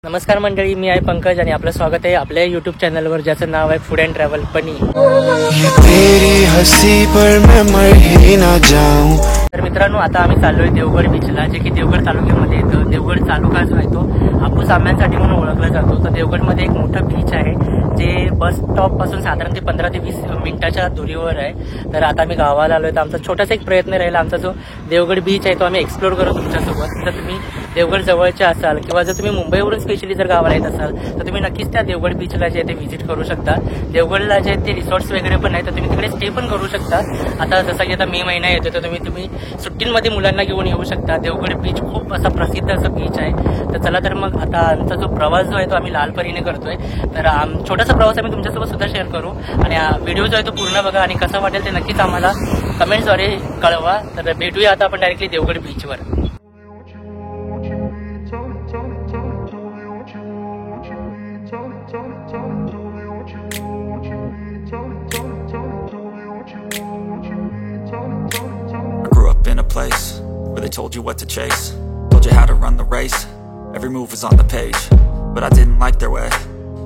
नमस्कार मंडळी, मी आहे पंकज आणि आपलं स्वागत आहे आपल्या यूट्यूब चॅनलवर ज्याचं नाव आहे फूड अँड ट्रॅव्हल पनी। तर मित्रांनो, आता आम्ही चाललोय देवगड बीचला, जे की देवगड तालुक्यामध्ये येतं। देवगड तालुका जो आहे तो हापूस आंब्यांसाठी म्हणून ओळखला जातो। तर देवगडमध्ये एक मोठं बीच आहे जे बस स्टॉप पासून साधारण 15 ते 20 मिनिटाच्या दूरीवर आहे। तर आता आम्ही गावाला आलोय, तर आमचा छोटासा एक प्रयत्न राहिला, आमचा जो देवगड बीच आहे तो आम्ही एक्सप्लोर करू तुमच्यासोबत। जर तुम्ही देवगड जवळच्या असाल किंवा जर तुम्ही मुंबईवरून स्पेशली जर गावाला येत असाल तर तुम्ही नक्कीच त्या देवगड बीचला जे आहे ते व्हिजिट करू शकता। देवगडला जे ते रिसॉर्ट्स वगैरे पण आहेत, तर तुम्ही तिकडे स्टे पण करू शकता। आता जसं की आता मे महिना येतो, तर तुम्ही सुट्टींमध्ये मुलांना घेऊन येऊ शकता। देवगड बीच खूप असा प्रसिद्ध असं बीच आहे। तर चला तर मग आता आमचा जो प्रवास जो आहे तो आम्ही लालपरीने करतोय। तर छोटासा प्रवास आम्ही तुमच्यासोबत सुद्धा शेअर करू आणि व्हिडिओ जो आहे तो पूर्ण बघा आणि कसं वाटेल ते नक्कीच आम्हाला कमेंट्सद्वारे कळवा। तर भेटूया आता आपण डायरेक्टली देवगड बीचवर। Place where they told you what to chase, told you how to run the race, every move was on the page, but I didn't like their way,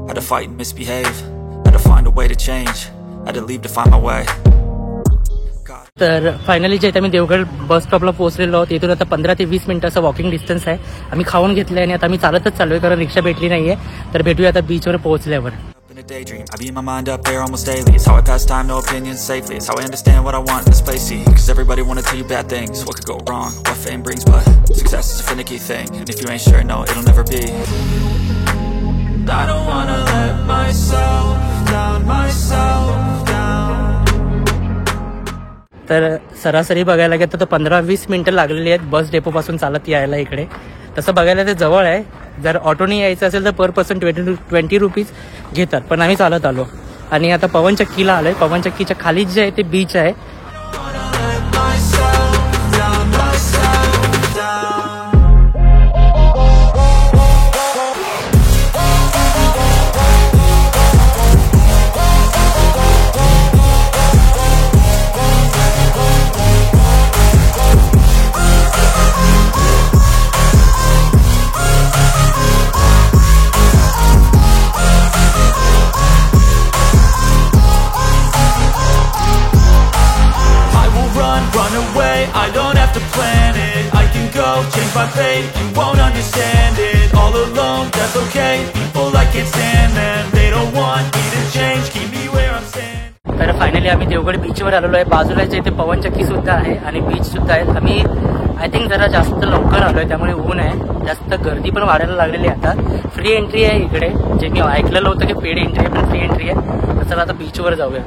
had to fight and misbehave, had to find a way to change, had to leave to find my way. तर finally जे आम्ही देवगड बस स्टॉपला पोहोचलेलो आहोत। इथून आता 15 ते 20 मिनिटाचा walking distance आहे। आम्ही खाऊन घेतलंय आणि आता आम्ही चालतच चाललोय, कारण रिक्षा भेटली नाहीये। तर भेटूया आता बीचवर पोहोचल्यावर। In a daydream, I beat my mind up there almost daily. It's how I pass time, no opinions safely. It's how I understand what I want in this place. See, cause everybody wanna tell you bad things, what could go wrong, what fame brings, but success is a finicky thing, and if you ain't sure, no, it'll never be. I don't wanna let myself down. तर सरासरी बघायला गेलं तर 15-20 मिनिटं लागलेली आहेत bus depot पासून चालत यायला इकडे। तसं बघायला ते जवळ आहे। जर ऑटोने यायचं असेल तर पर पर्सन 20 रुपीज घेतात, पण आम्ही चालत आलो आणि आता पवनचक्कीला आलोय। पवनचक्कीच्या खाली जे आहे ते बीच आहे। Change my fate, you won't understand it. All alone, that's okay. People I can't stand them. They don't want me to change, keep me where I'm staying. तर फायनली आम्ही देवगड बीचवर आलेलो आहे। बाजूला जे इथे पवनचक्की सुद्धा आहे आणि बीच सुद्धा आहे। आम्ही आय थिंक जरा जास्त लवकर आलोय, त्यामुळे ऊन आहे, जास्त गर्दी पण वाढायला लागलेली आहे। आता फ्री एंट्री आहे इकडे, जे मी ऐकलेलं होतं की पेड एंट्री आहे, पण फ्री एंट्री आहे। तर चला आता बीचवर जाऊया।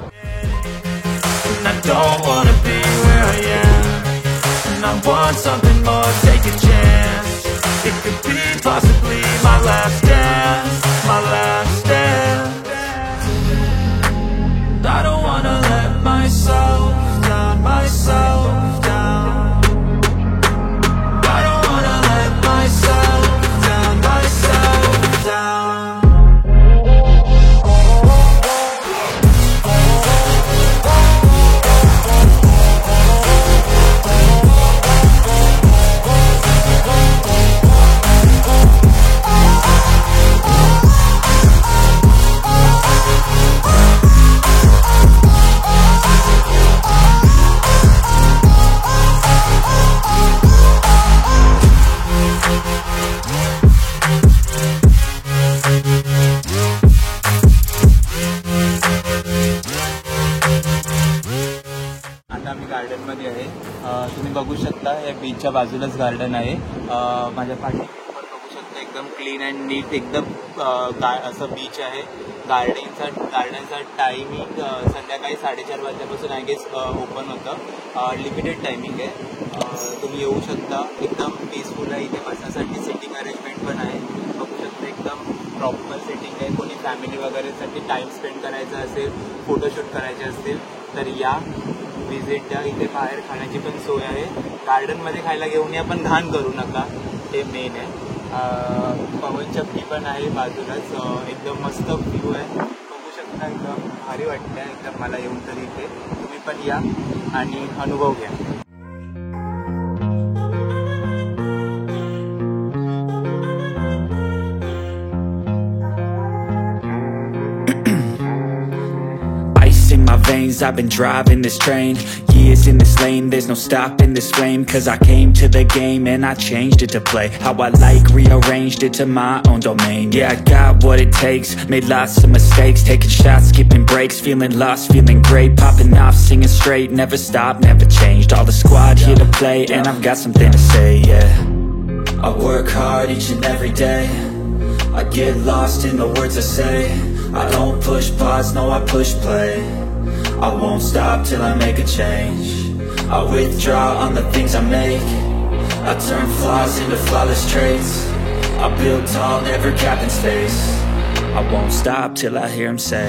I don't wanna be where I am. I want something more, take a chance. It could be possibly my last dance, my last dance. I don't wanna let myself down, myself down. I don't wanna let myself down, myself down. गार्डनमध्ये आहे। तुम्ही बघू शकता या बीचच्या बाजूलाच garden आहे। माझ्या पाठीवर बघू शकता एकदम क्लीन अँड नीट एकदम असं बीच आहे। गार्डनचा टायमिंग संध्याकाळी 4:30 वाजल्यापासून आय गेस ओपन होतं। लिमिटेड टायमिंग आहे। तुम्ही येऊ शकता, एकदम पीसफुल आहे। इथे बसण्यासाठी सिटिंग अरेंजमेंट पण आहे, बघू शकता एकदम प्रॉपर सिटिंग आहे। कोणी फॅमिली वगैरेसाठी टाईम स्पेंड करायचा असेल, फोटोशूट करायचे असतील तर या विजिट द्या। इथे बाहेर खाण्याची पण सोय आहे। गार्डनमध्ये खायला घेऊन या, पण घाण करू नका, हे मेन आहे। पवनचक्की पण आहे बाजूलाच, एकदम मस्त व्ह्यू आहे, बघू शकता, एकदम भारी वाटतं एकदम मला येऊन तरी इथे। तुम्ही पण या आणि अनुभव घ्या। veins, I've been driving this train. Years in this lane, there's no stopping this flame. Cause I came to the game and I changed it to play how I like, rearranged it to my own domain. Yeah, I got what it takes, made lots of mistakes, taking shots, skipping breaks, feeling lost, feeling great, popping off, singing straight, never stopped, never changed. All the squad here to play and I've got something to say, yeah. I work hard each and every day, I get lost in the words I say. I don't push pause, no I push play. I won't stop till I make a change. I withdraw on the things I make. I turn flaws into flawless traits. I build tall, never capped in space. I won't stop till I hear him say,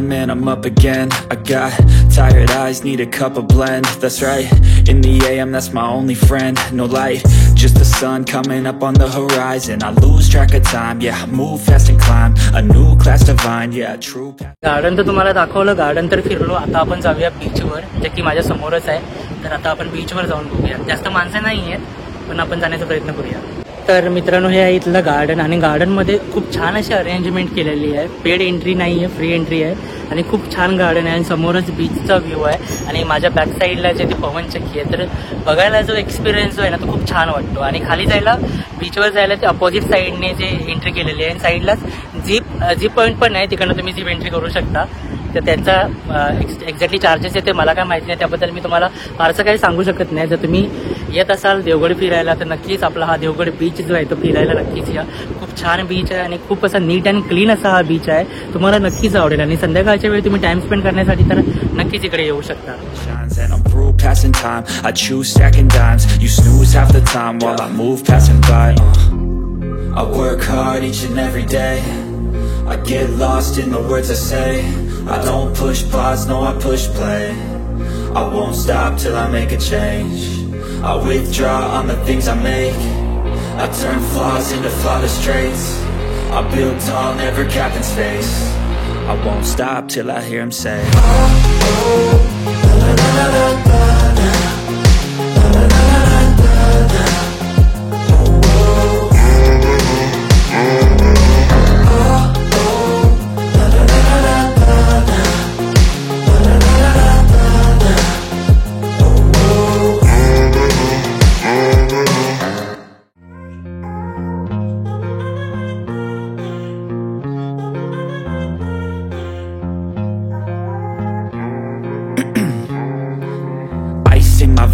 and I'm up again. I got tired eyes, need a cup of blend. That's right, in the AM, that's my only friend. No light, just the sun coming up on the horizon. I lose track of time, yeah, I move fast and climb a new class divine, yeah, true. Garden तर तुम्हाला दाखवलं, garden तर फिरलो. आता आपण जाऊया बीचवर, जे की माझ्या समोरच आहे. तर आता आपण बीचवर जाऊन बघूया. जास्त माणसं नाही आहेत पण आपण जाण्याचा प्रयत्न करूया. तर मित्रांनो, हे आहे इथलं गार्डन आणि गार्डनमध्ये खूप छान अशी अरेंजमेंट केलेली आहे. पेड एंट्री नाही आहे, फ्री एंट्री आहे आणि खूप छान गार्डन आहे आणि समोरच बीचचा व्ह्यू आहे आणि माझ्या बॅक साईडला जे ती पवनचक्की आहे. तर बघायला जो एक्सपिरियन्स जो आहे ना तो खूप छान वाटतो. आणि खाली जायला, बीचवर जायला ते अपोजिट साईडने जे एंट्री केलेली आहे आणि साईडलाच जीप पॉईंट पण आहे, तिकडनं तुम्ही जीप एंट्री करू शकता. तर त्यांचा एक्झॅक्टली चार्जेस आहे ते मला काय माहिती नाही, त्याबद्दल मी तुम्हाला फारसं काही सांगू शकत नाही. जर तुम्ही येत असाल देवगड फिरायला तर नक्कीच आपला हा देवगड बीच जो आहे तो फिरायला नक्कीच या. खूप छान बीच आहे आणि खूप असा नीट अँड क्लीन असा हा बीच आहे. तुम्हाला नक्कीच आवडेल आणि संध्याकाळच्या वेळी तुम्ही टाइम स्पेंड करण्यासाठी तर नक्कीच इकडे येऊ शकता. And I'm through passing time, I choose stacking dimes. You snooze half the time while I move passing by. I work hard each and every day, I get lost in the words I say. I don't push pause, no I push play. I won't stop till I make a change. I withdraw on the things I make. I turn flaws into flawless traits. I build tall, never capped in space. I won't stop till I hear him say,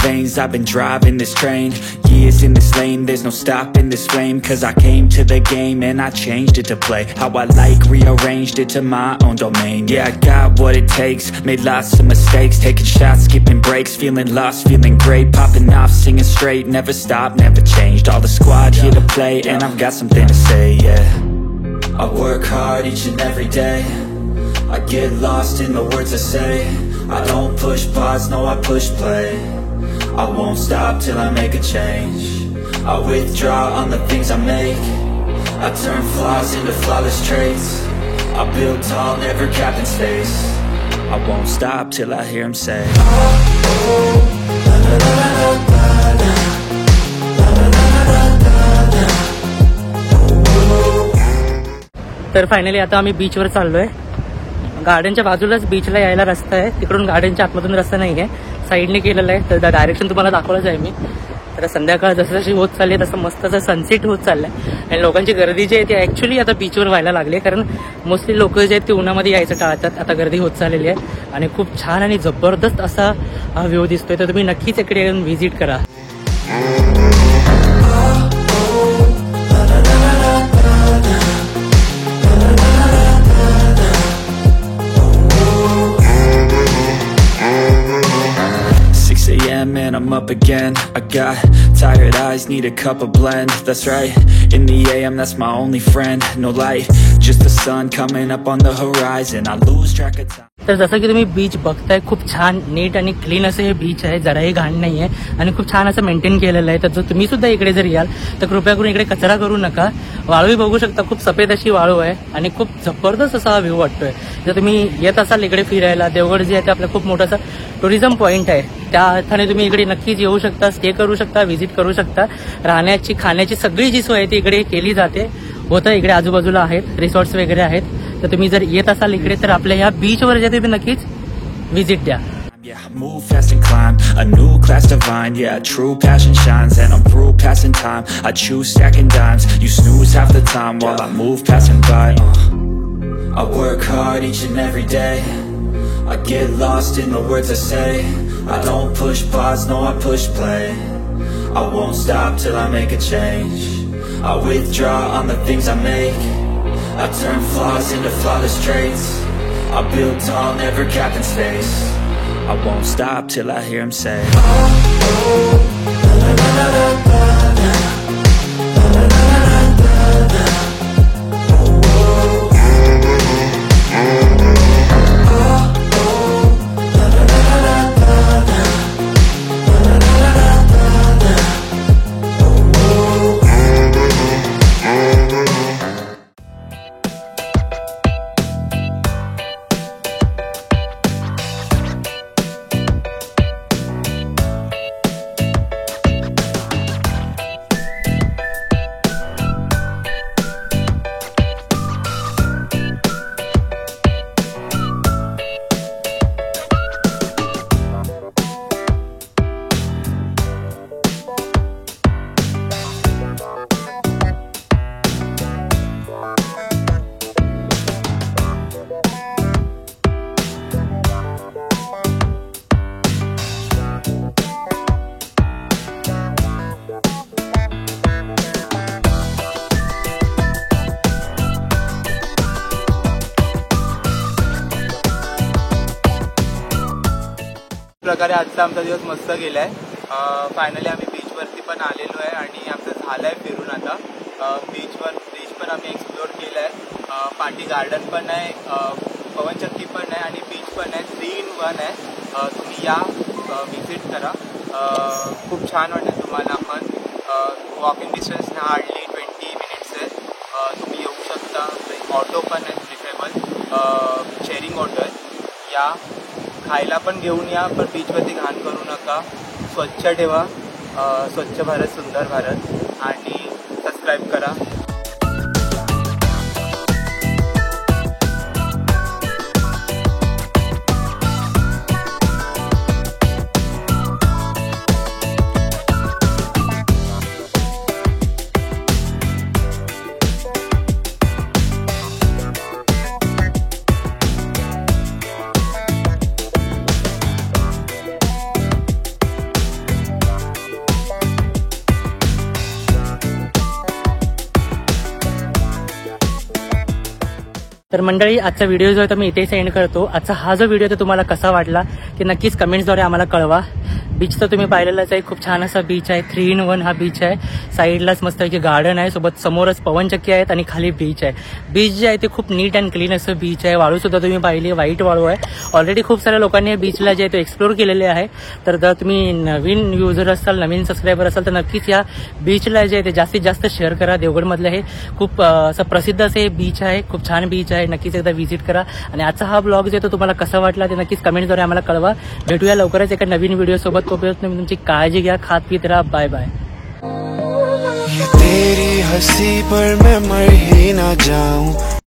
veins, I've been driving this train. Years in this lane, there's no stopping this flame. Cause I came to the game and I changed it to play how I like, rearranged it to my own domain. Yeah, I got what it takes, made lots of mistakes, taking shots, skipping breaks, feeling lost, feeling great, popping off, singing straight, never stopped, never changed. All the squad here to play and I've got something to say, yeah. I work hard each and every day, I get lost in the words I say. I don't push pause, no I push play. I won't stop till I make a change. I withdraw on the things I make. I turn flaws into flawless traits. I build tall, never capped in space. I won't stop till I hear him say, तर finally आता आम्ही बीचवर चाललोय. गार्डनच्या बाजूलाच बीचला यायला रस्ता आहे, तिकडून गार्डनच्या आतमधून रस्ता नाही आहे, साईडने केलेला आहे. तर डायरेक्शन तुम्हाला दाखवलंच आहे मी. तर संध्याकाळ जसं जशी होत चालली तसं मस्त असं सनसेट होत चाललंय आणि लोकांची गर्दी जी आहे ती ऍक्च्युली आता बीचवर व्हायला लागली आहे, कारण मोस्टली लोक जे आहेत ते उन्हामध्ये यायचं टाळतात. आता गर्दी होत चाललेली आहे आणि खूप छान आणि जबरदस्त असा हा व्ह्यू दिसतोय. तर तुम्ही नक्कीच इकडे येऊन व्हिजिट करा. and I'm up again. I got tired eyes, need a cup of blend. That's right, in the AM, that's my only friend. No light, just the sun coming up on the horizon. I lose track of time. तर जसं की तुम्ही बीच बघताय, खूप छान NEET आणि clean असं हे बीच आहे, जराही घाण नाही आहे आणि खूप छान असं मेंटेन केलेलं आहे. तर जर तुम्ही सुद्धा इकडे जर याल तर कृपया करून इकडे कचरा करू नका. वाळूही बघू शकता, खूप सफेद अशी वाळू आहे आणि खूप जबरदस्त असा हा व्ह्यू वाटतोय. जर तुम्ही येत असाल इकडे फिरायला, देवगड जे आहे ते आपलं खूप मोठं असं टुरिझम पॉईंट आहे. त्या अर्थाने तुम्ही इकडे नक्कीच येऊ शकता, स्टे करू शकता, व्हिजिट करू शकता. राहण्याची खाण्याची सगळी जी सोय आहे ती इकडे केली जाते. होतं इकडे आजूबाजूला आहेत रिसॉर्ट्स वगैरे आहेत. तर तुम्ही जर येत असाल इकडे तर आपल्या ह्या बीचवर जे तुम्ही नक्कीच व्हिजिट द्या. Yeah, move fast and climb a new class divine. Yeah, true passion shines and I'm through passing time. I choose stacking dimes, you snooze half the time while I move passing by. I work hard each and every day. I get lost in the words I say. I don't push pause, no I push play. I won't stop till I make a change. I withdraw on the things I make. I turn flaws into flawless traits. I build tall, never capped in space. I won't stop till I hear him say, oh, oh, la la la la la la, la la la la la la, oh, oh, oh, la la la la la la, la la la la la la, oh, oh. प्रकारे आजचा आमचा दिवस मस्त गेलाय. Finally आम्ही बीचवरती पण आलेलो आहे आणि आमचं झालंय फिरून आता. बीच पण आम्ही एक्सप्लोर केलाय. पाटी गार्डन पण आहे, पवनचक्की पण आहे आणि बीच पण आहे. 3 in 1 आहे. तुम्ही या, व्हिजिट करा. खूप छान वाटेल तुम्हाला. पण वॉकिंग डिस्टन्स हार्डली 20 minutes आहे. तुम्ही येऊ शकता. ऑटो पण आहे प्रिफरेबल, शेअरिंग ऑटो आहे. या, खायला पण घेऊन या, पण बीचवरती घाण करू नका. स्वच्छ ठेवा. स्वच्छ भारत सुंदर भारत. आणि सबस्क्राईब करा. तर मंडळी, आजचा व्हिडिओ जो आहे तो मी इथेच एंड करतो. आजचा हा जो व्हिडिओ तो तुम्हाला कसा वाटला ते नक्कीच कमेंट्सद्वारे आम्हाला कळवा. बीच तर तुम्ही पाहिलेलाच आहे, खूप छान असा बीच आहे. 3 in 1 हा बीच आहे. साईडलाच मस्तपैकी गार्डन आहे, सोबत समोरच पवनचक्की आहेत आणि खाली बीच आहे. बीच जे आहे ते खूप नीट अँड क्लीन असं बीच आहे. वाळू सुद्धा तुम्ही पाहिली, व्हाईट वाळू आहे. ऑलरेडी खूप साऱ्या लोकांनी बीचला जे आहे तो एक्सप्लोर केलेले आहे. तर जर तुम्ही नवीन युजर असाल, नवीन सबस्क्रायबर असाल तर नक्कीच या बीचला जे आहे ते जास्तीत जास्त शेअर करा. देवगडमधलं हे खूप असं प्रसिद्ध असं हे बीच आहे, खूप छान बीच आहे. नक्कीच एकदा व्हिजिट करा. आणि आजचा हा ब्लॉग जो आहे तो तुम्हाला कसा वाटला ते नक्कीच कमेंटद्वारे आम्हाला कळवा. भेटूया लवकरच एका नवीन व्हिडिओ सोबत. तोपर्यंत तुम्ही तुमची काळजी घ्या, खात पीत राहा. Bye bye. ये तेरी हंसी पर मैं मर ही ना जाऊं.